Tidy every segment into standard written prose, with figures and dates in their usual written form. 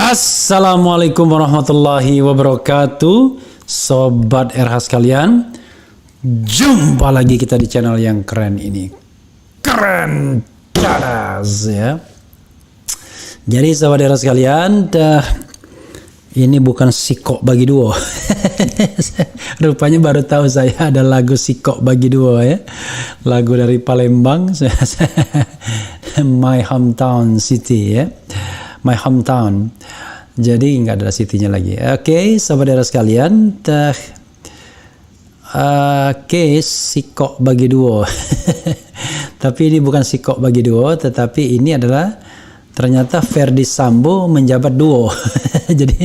Assalamualaikum warahmatullahi wabarakatuh, Sobat RH sekalian. Jumpa lagi kita di channel yang keren ini. Keren cadas ya. Jadi Sobat RH sekalian, ini bukan Sikok Bagi Duo. Rupanya baru tahu saya ada lagu Sikok Bagi Duo ya. Lagu dari Palembang. My hometown city ya. My hometown. Jadi nggak ada city-nya lagi. Oke, Sobat RH sekalian. Oke, Sikok Bagi Duo. Tapi ini bukan Sikok Bagi Duo, tetapi ini adalah ternyata Ferdy Sambo menjabat duo. Jadi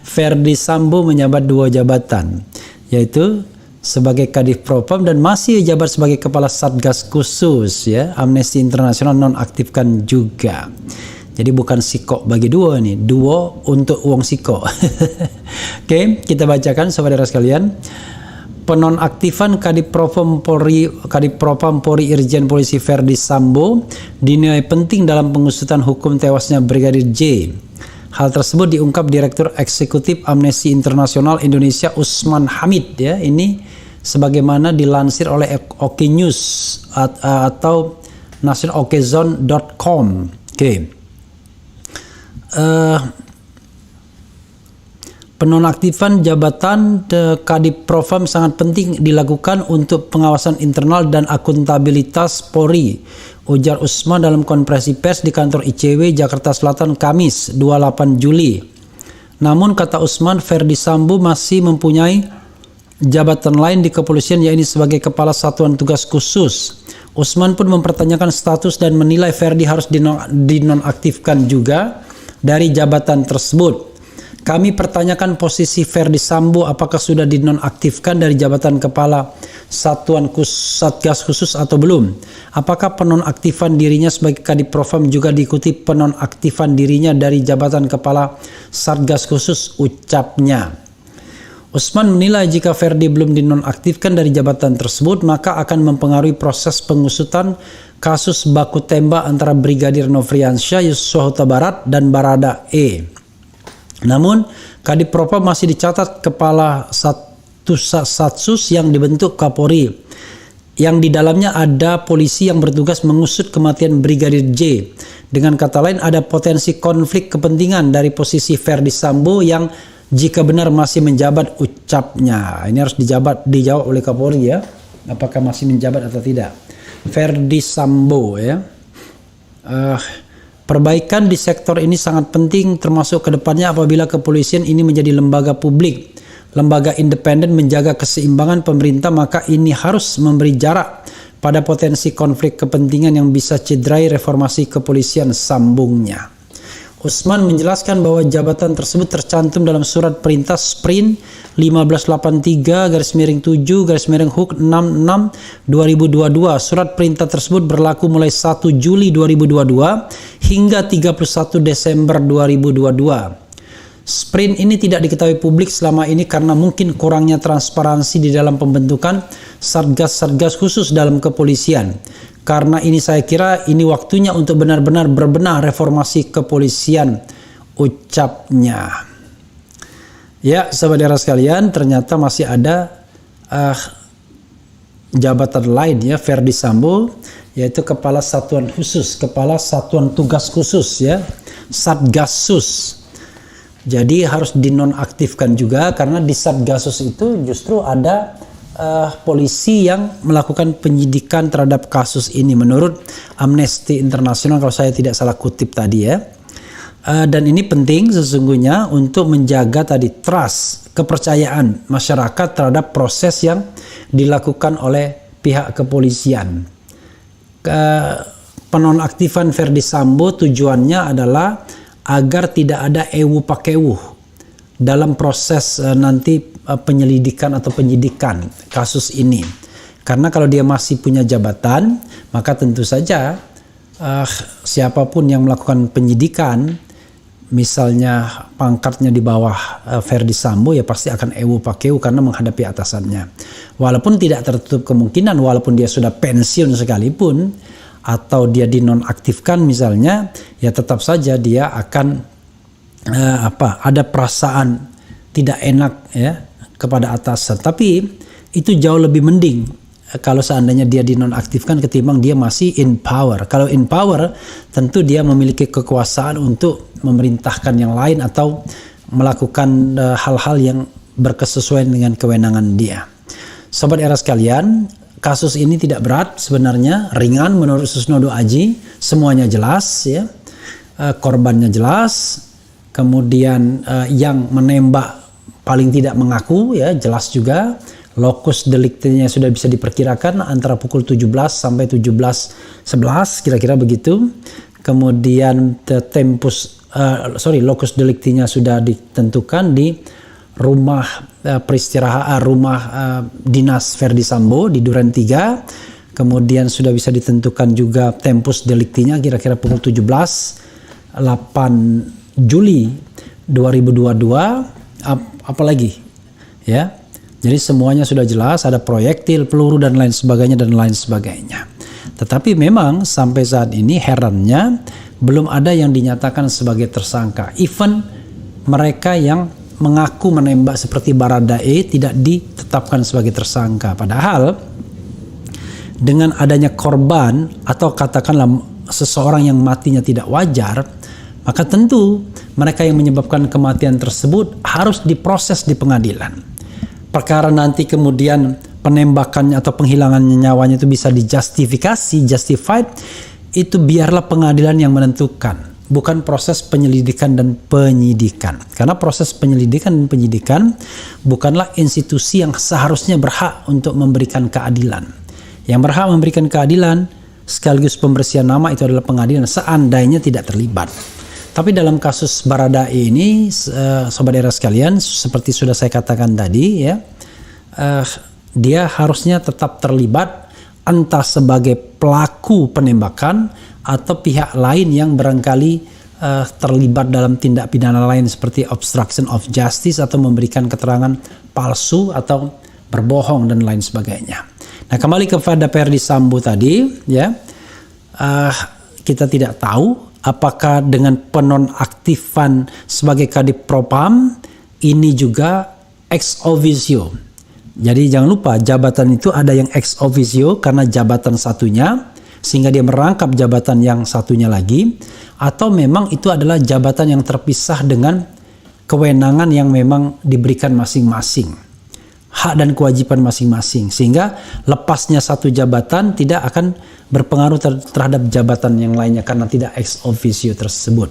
Ferdy Sambo menjabat dua jabatan, yaitu sebagai Kadif Propam dan masih jabat sebagai Kepala Satgas Khusus ya, Amnesty International nonaktifkan juga. Jadi bukan Sikok Bagi Duo nih, duo untuk uang Sikok. Oke, kita bacakan Sobat RH sekalian. Penonaktifan Kadif Propam Polri Irjen Polisi Ferdy Sambo dinilai penting dalam pengusutan hukum tewasnya Brigadir J. Hal tersebut diungkap Direktur Eksekutif Amnesty International Indonesia Usman Hamid ya. Ini sebagaimana dilansir oleh OK News atau nationalokezone.com. Oke. Penonaktifan jabatan Kadif Propam sangat penting dilakukan untuk pengawasan internal dan akuntabilitas Polri, ujar Usman dalam konferensi pers di kantor ICW Jakarta Selatan Kamis 28 Juli. Namun kata Usman, Ferdy Sambo masih mempunyai jabatan lain di kepolisian, yaitu sebagai Kepala Satuan Tugas Khusus. Usman pun mempertanyakan status dan menilai Ferdy harus dinonaktifkan juga dari jabatan tersebut. Kami pertanyakan posisi Ferdy Sambo apakah sudah dinonaktifkan dari jabatan Kepala Satuan Satgas Khusus atau belum. Apakah penonaktifan dirinya sebagai Kadif Propam juga diikuti penonaktifan dirinya dari jabatan Kepala Satgas Khusus, ucapnya. Usman menilai jika Ferdy belum dinonaktifkan dari jabatan tersebut maka akan mempengaruhi proses pengusutan kasus baku tembak antara Brigadir Nofriansyah Yosua Huta Barat dan Barada E. Namun, Kadif Propam masih dicatat Kepala Satsus yang dibentuk Kapolri, yang di dalamnya ada polisi yang bertugas mengusut kematian Brigadir J. Dengan kata lain, ada potensi konflik kepentingan dari posisi Ferdy Sambo yang jika benar masih menjabat, ucapnya. Ini harus dijawab oleh Kapolri ya, apakah masih menjabat atau tidak. Ferdy Sambo ya. Perbaikan di sektor ini sangat penting, termasuk kedepannya apabila kepolisian ini menjadi lembaga publik, lembaga independen menjaga keseimbangan pemerintah, maka ini harus memberi jarak pada potensi konflik kepentingan yang bisa cederai reformasi kepolisian, sambungnya. Usman menjelaskan bahwa jabatan tersebut tercantum dalam surat perintah Sprint 1583/7/Huk 66/2022. Surat perintah tersebut berlaku mulai 1 Juli 2022 hingga 31 Desember 2022. Sprint ini tidak diketahui publik selama ini karena mungkin kurangnya transparansi di dalam pembentukan satgas-satgas khusus dalam kepolisian. Karena ini saya kira ini waktunya untuk benar-benar berbenah reformasi kepolisian, ucapnya. Ya, Sobat RH sekalian, ternyata masih ada jabatan lain ya Ferdy Sambo, yaitu Kepala Satuan Khusus, Kepala Satuan Tugas Khusus ya, Satgasus. Jadi harus dinonaktifkan juga karena di Satgasus itu justru ada polisi yang melakukan penyidikan terhadap kasus ini menurut Amnesty International kalau saya tidak salah kutip tadi ya. Dan ini penting sesungguhnya untuk menjaga tadi trust, kepercayaan masyarakat terhadap proses yang dilakukan oleh pihak kepolisian. Penonaktifan Ferdy Sambo tujuannya adalah agar tidak ada ewu pakewuh dalam proses nanti penyelidikan atau penyidikan kasus ini. Karena kalau dia masih punya jabatan, maka tentu saja siapapun yang melakukan penyidikan, misalnya pangkatnya di bawah Ferdy Sambo, ya pasti akan ewu pakeu karena menghadapi atasannya. Walaupun tidak tertutup kemungkinan, walaupun dia sudah pensiun sekalipun, atau dia dinonaktifkan misalnya, ya tetap saja dia akan ada perasaan tidak enak ya kepada atasan. Tapi itu jauh lebih mending kalau seandainya dia dinonaktifkan ketimbang dia masih in power. Kalau in power tentu dia memiliki kekuasaan untuk memerintahkan yang lain atau melakukan hal-hal yang berkesesuaian dengan kewenangan dia. Sobat era sekalian, kasus ini tidak berat sebenarnya, ringan menurut Susnodo Aji, semuanya jelas ya. Korbannya jelas, kemudian yang menembak paling tidak mengaku ya, jelas juga. Lokus deliktinya sudah bisa diperkirakan antara pukul 17 sampai 17.11 kira-kira begitu. Kemudian lokus deliktinya sudah ditentukan di rumah dinas Verdi Sambo di Duren 3. Kemudian sudah bisa ditentukan juga tempus deliktinya kira-kira pukul 8 Juli 2022. Apalagi ya. Jadi semuanya sudah jelas, ada proyektil, peluru dan lain sebagainya. Tetapi memang sampai saat ini herannya belum ada yang dinyatakan sebagai tersangka. Even mereka yang mengaku menembak seperti Baradae tidak ditetapkan sebagai tersangka. Padahal dengan adanya korban atau katakanlah seseorang yang matinya tidak wajar, maka tentu mereka yang menyebabkan kematian tersebut harus diproses di pengadilan. Perkara nanti kemudian penembakannya atau penghilangannya nyawanya itu bisa justified, itu biarlah pengadilan yang menentukan, bukan proses penyelidikan dan penyidikan. Karena proses penyelidikan dan penyidikan bukanlah institusi yang seharusnya berhak untuk memberikan keadilan. Yang berhak memberikan keadilan sekaligus pembersihan nama itu adalah pengadilan, seandainya tidak terlibat. Tapi dalam kasus Baradae ini, sobat era sekalian, seperti sudah saya katakan tadi ya, dia harusnya tetap terlibat entah sebagai pelaku penembakan atau pihak lain yang barangkali terlibat dalam tindak pidana lain seperti obstruction of justice atau memberikan keterangan palsu atau berbohong dan lain sebagainya. Nah, kembali kepada Verdi Sambo tadi ya, kita tidak tahu apakah dengan penonaktifan sebagai Kadif Propam ini juga ex officio. Jadi jangan lupa jabatan itu ada yang ex officio karena jabatan satunya sehingga dia merangkap jabatan yang satunya lagi, atau memang itu adalah jabatan yang terpisah dengan kewenangan yang memang diberikan masing-masing, hak dan kewajiban masing-masing, sehingga lepasnya satu jabatan tidak akan berpengaruh terhadap jabatan yang lainnya karena tidak ex officio tersebut.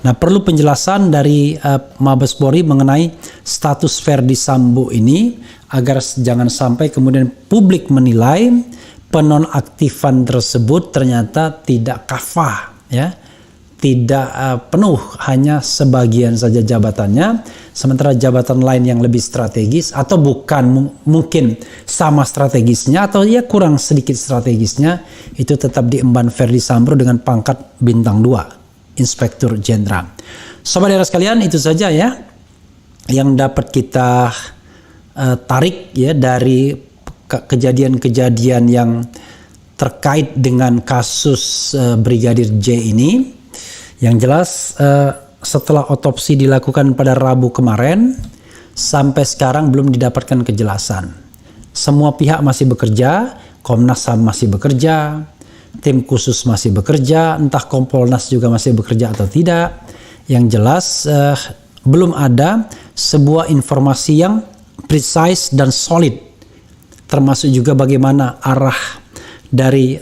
Nah, perlu penjelasan dari Mabes Polri mengenai status Verdi Sambo ini agar jangan sampai kemudian publik menilai penonaktifan tersebut ternyata tidak kafah ya. Tidak penuh, hanya sebagian saja jabatannya, sementara jabatan lain yang lebih strategis atau bukan mungkin sama strategisnya atau ya kurang sedikit strategisnya itu tetap diemban Verdi Sambo dengan pangkat bintang 2, Inspektur Jenderal. Sobat era sekalian, itu saja ya yang dapat kita tarik ya dari kejadian-kejadian yang terkait dengan kasus Brigadir J ini. Yang jelas setelah otopsi dilakukan pada Rabu kemarin sampai sekarang belum didapatkan kejelasan. Semua pihak masih bekerja, Komnas HAM masih bekerja, tim khusus masih bekerja, entah Kompolnas juga masih bekerja atau tidak. Yang jelas belum ada sebuah informasi yang precise dan solid, termasuk juga bagaimana arah dari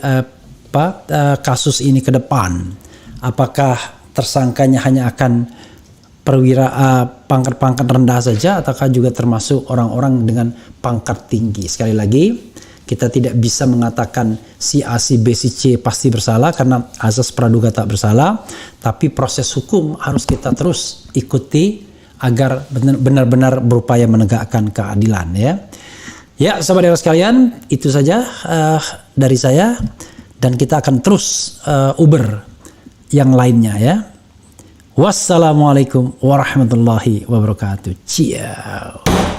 kasus ini ke depan. Apakah tersangkanya hanya akan perwira pangkat-pangkat rendah saja ataukah juga termasuk orang-orang dengan pangkat tinggi? Sekali lagi, kita tidak bisa mengatakan si A, si B, si C pasti bersalah karena azas praduga tak bersalah, tapi proses hukum harus kita terus ikuti agar benar-benar berupaya menegakkan keadilan ya. Ya, sahabat era sekalian, itu saja dari saya, dan kita akan terus uber yang lainnya ya. Wassalamualaikum warahmatullahi wabarakatuh. Ciao.